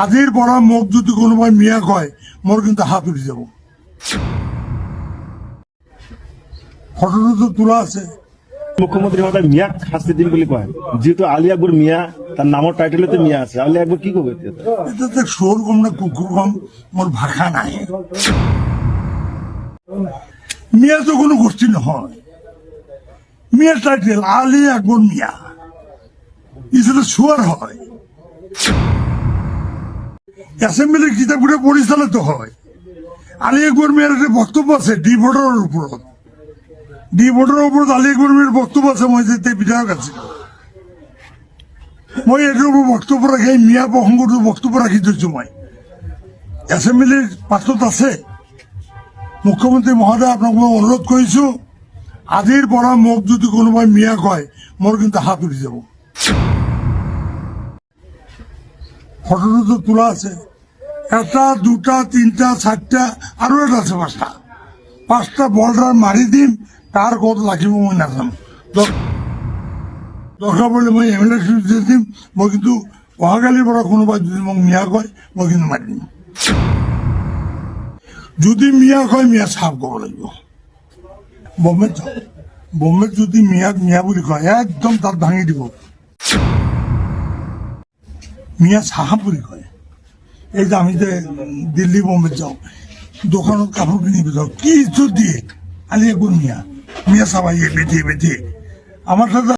আজির পড়া মুখ যদি কোনোবাই মিয়া কয় মোর কিন্তু হাত উঠে যাব। ফটোটা তো তোলা আছে। মুখ্যমন্ত্রী মহোদয় মিয়া শাস্তি দিন বুলি কয়, যেহেতু আলী আকবর মিয়া, তার নামৰ টাইটেলতে মিয়া আছে, আলী আকবর কি করবে? এটাতে সোর কম না কুকুর কম, মোর ভাষা নাই। মিয়া তো কোনো গোষ্ঠী নহয়, মিয়া টাইটেল আলী আকবর মিয়া, এটা সোয়ার হয়। অ্যাসেম্বলির কিতাবগুলো পরিচালিত হয়। আলী আকবর মিয়ার একটা বক্তব্য আছে ডি ভোটারের উপর, ডি ভোটারের উপর আলী আকবর মিয়ার বক্তব্য আছে। মই যে বিধায়ক আছে, মই এটার উপর বক্তব্য রাখি, মিয়া প্রসঙ্গটোর বক্তব্য রাখি দিচ্ছি। মই অ্যাসেম্বলির পাত্ৰত আছে। মুখ্যমন্ত্রী মহোদয়, আপনাক মই অনুরোধ কৰিছো, আজিৰ পৰা মোক যদি কোনোবাই মিয়া কয় মোর কিন্তু হাত উঠে যাব। ফটোটা তো তোলা আছে। একটা, দুটা, তিনটা, চারটা, আরো এটা আছে পাঁচটা। পাঁচটা বলটার মারি দিম, কার কত লাগিব মই নাজানো। দরকার পড়লে মই এমএলএ দিয়ে দিম। মই কিন্তু অহাকালির পৰা কোনোবাই যদি মোক মিয়া কয় মই কিন্তু মারি দিম। যদি মিয়া কয় মিয়া সাফ কব লাগিব। বোম্বে যাও, বোম্বে যদি মিয়াক মিয়া বুলি কয় একদম তাত ভাঙি দিব। মিয়া সাহাব বুলি কয়। এই যে আমি যে দিল্লি বোম্বে যাও, দোকানত কাপড় কিনিব যাও, কি ইজ্জত দিয়ে আলী আকবর মিয়া, মিয়া সাবাই বেঁধে বেঁধে আমার সাথে